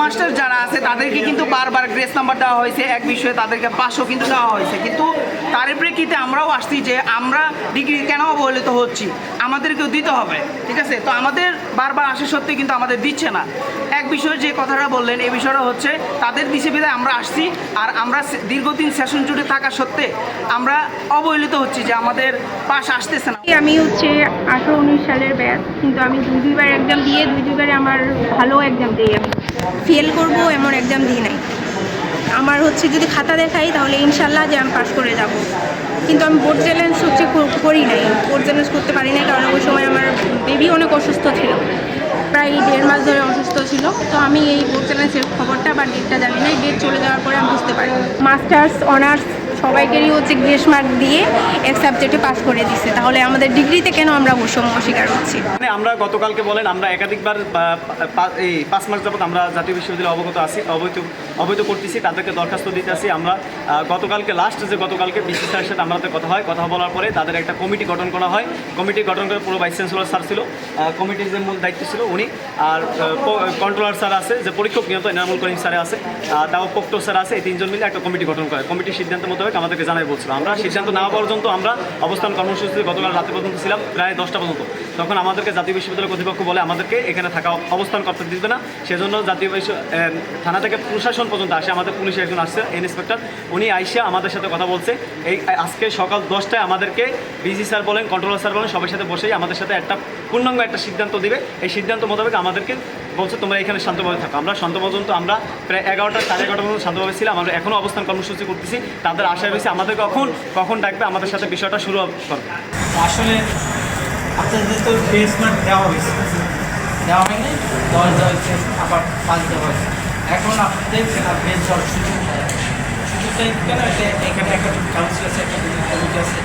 Master যারা আছে তাদেরকে কিন্তু বারবার গ্রেস নাম্বার দেওয়া হয়েছে, এক বিষয়ে তাদেরকে 500 কিন্তু দেওয়া হয়েছে, কিন্তু তার প্রেক্ষিতে আমরাও আসছি যে আমরা ডিগ্রি কেন অবহেলিত হচ্ছি, আমাদেরকেও দিতে হবে, ঠিক আছে। তো আমাদের বারবার আসে সত্যি কিন্তু আমাদের দিচ্ছে না। এক বিষয়ে যে কথাটা বললেন এই বিষয়টা হচ্ছে তাদের দিছে বিধায় আমরা আসছি, আর আমরা দীর্ঘদিন সেশন জুড়ে থাকা সত্ত্বে আমরা অবহেলিত হচ্ছি যে আমাদের পাশ আসতেছে না। আমি হচ্ছে 18-19 সালের ব্যাচ, কিন্তু আমি দুইবার এক্সাম দিয়ে দুইবারে আমার ভালো এক্সাম দিই, আমি ফেল করব এমন এক্সাম দিই নাই। আমার হচ্ছে যদি খাতা দেখাই তাহলে ইনশাল্লাহ যে আমি পাস করে যাব, কিন্তু আমি বোর্ড চ্যালেঞ্জ হচ্ছে করি নাই, বোর্ড চ্যালেঞ্জ করতে পারি নাই, কারণ ওই সময় আমার বেবি অনেক অসুস্থ ছিল, প্রায় 1.5 মাস ধরে অসুস্থ ছিল। তো আমি এই বোর্ড চ্যালেঞ্জের খবরটা বা ডেটটা জানি না, ডেট চলে যাওয়ার পরে আমি বুঝতে পারি। মাস্টার্স অনার্স সবাইকেরই হচ্ছে গ্রেস মার্ক দিয়ে এক সাবজেক্টে পাস করে দিচ্ছে, তাহলে আমাদের ডিগ্রিতে কেন আমরা বৈষম্য শিকার হচ্ছি? আমরা গতকালকে বলেন আমরা একাধিকবার এই 5 মাস যাবত আমরা জাতীয় বিশ্ববিদ্যালয়ে অবগত আছি, অবৈধ করতেছি, তাদেরকে দরখাস্ত দিতে আসি। আমরা গতকালকে বিসি স্যারের সাথে আমাদের কথা বলার পরে তাদের একটা কমিটি গঠন করা হয়। কমিটি গঠন করে পুরো ভাইস চ্যান্সেলর স্যার ছিল, কমিটির যে মূল দায়িত্ব ছিল উনি, আর কন্ট্রোলার স্যার আছে, যে পরীক্ষক নিয়ন্ত্রণ এনামুল করিম স্যার আছে, তাও পোক্টো স্যার আছে। এই 3 জন মিলে একটা কমিটি গঠন করে, কমিটির সিদ্ধান্ত মোতাবেক আমাদেরকে জানাই বলছিল। আমরা সিদ্ধান্ত নেওয়া পর্যন্ত আমরা অবস্থান কর্মসূচিতে গতকাল রাতে পর্যন্ত ছিলাম, প্রায় 10টা পর্যন্ত। তখন আমাদেরকে জাতীয় বিশ্ববিদ্যালয় কর্তৃপক্ষ বলে আমাদেরকে এখানে থাকা অবস্থান করতে দিবে না, সেজন্য থানা থেকে প্রশাসন পর্যন্ত আসে, আমাদের পুলিশ একজন আসছে ইন্সপেক্টর, উনি আইসা আমাদের সাথে কথা বলছে। এই আজকে সকাল 10টায় আমাদেরকে বিজি স্যার বলেন, কন্ট্রোলার স্যার বলেন, সবার সাথে বসেই আমাদের সাথে একটা পূর্ণাঙ্গ একটা সিদ্ধান্ত দিবে। এই সিদ্ধান্ত মোতাবেক আমাদেরকে বলছে তোমরা এখানে শান্তভাবে থাকো। আমরা শান্ত পর্যন্ত আমরা প্রায় 11টা সাড়ে 11টা পর্যন্ত শান্তভাবে ছিলাম। আমরা এখনও অবস্থান কর্মসূচি করতেছি, তাদের আশায় রয়েছে আমাদের কখন ডাকবে, আমাদের সাথে বিষয়টা শুরু করবে। আসলে আপনাদের তো গ্রেস মার্ক দেওয়া হয়েছে, দেওয়া হয়নি, 10 দেওয়া হয়েছে, আবার 5 দেওয়া হয়েছে। এখন আপনাদের গ্রেস দেওয়ার সুযোগটা কেন, এখানে একটা কাউন্সিল আছে, একটা কমিটি আছে,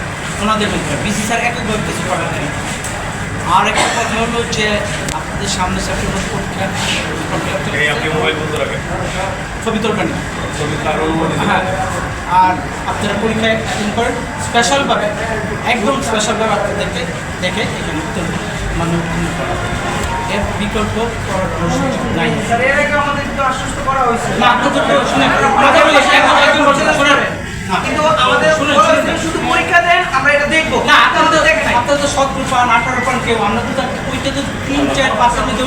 ওনাদের মধ্যে বিসি স্যার এককভাবে কিছু করার নেই। আর একটা কথা হলো যে আপনাদের সামনে সেপ্টেম্বর পরীক্ষা, ছবি দরকার নেই, হ্যাঁ, আর আপনারা পরীক্ষায় অ্যাটেন্ড করেন স্পেশালভাবে, একদম স্পেশালভাবে আপনাদেরকে দেখে এখানে মানে উত্তীর্ণ করা, এর বিকল্প করার কোনো সুযোগ নাই। না আপনাদের শুনে কিন্তু আমাদের শুধু পরীক্ষা দেন, আমরা এটা দেখবো না, আপনাদের তো 17 পান 18 পান কেউ, আমরা তো ওইটা তো 3-4-5 মধ্যে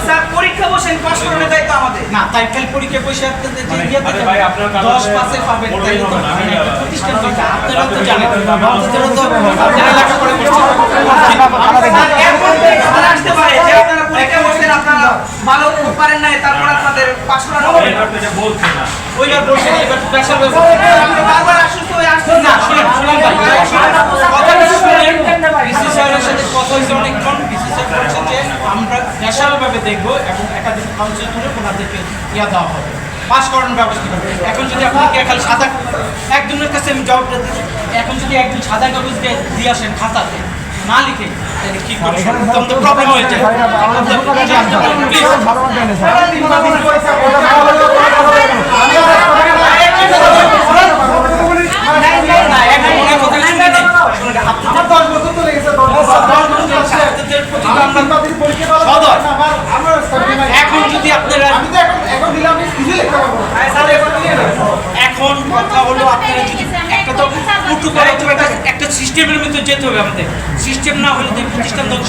স্যার পরীক্ষা বসেন, পাস করানোর দায়িত্ব আমাদের না। তাই খালি পরীক্ষা বসে আপনাদের যে 10 পাসে পাবেন, তাই তো প্রতিষ্ঠান থেকে আপনারা তো জানেন, আপনারা তো লেখাপড়া করছেন, আসতে পারে যে আপনারা পরীক্ষা বসেন, আপনারা ভালো পারেন না, তারপর আপনাদের পাস করানো হবে না, ওইবার বলছেন এবার স্পেশাল আপনি বারবার অসুস্থ হয়ে আসছেন না। শুনুন বিসি স্যারের সাথে কথা হয়েছে অনেকক্ষণ, বিসি স্যার বলছেন যে আমরা স্পেশালভাবে দেখবো এবং একাধিক কাউন্সিল করে ওনাদেরকে দেওয়া হবে, পাস করানোর ব্যবস্থা করবে। এখন যদি আপনাকে খালি সাদা একজনের কাছে আমি জবাবটা দিচ্ছি, এখন যদি একজন সাদা কাগজ দিয়ে আসেন খাতাতে না লিখে, তাহলে কি করবো, তো প্রবলেম হয়ে যায়। এখন যদি আপনারা এখন কথা হলো আপনারা যদি একটা তো উঠু করা একটা সিস্টেমের মধ্যে যেতে হবে, আমাদের সিস্টেম না হলে প্রতিষ্ঠান ধ্বংস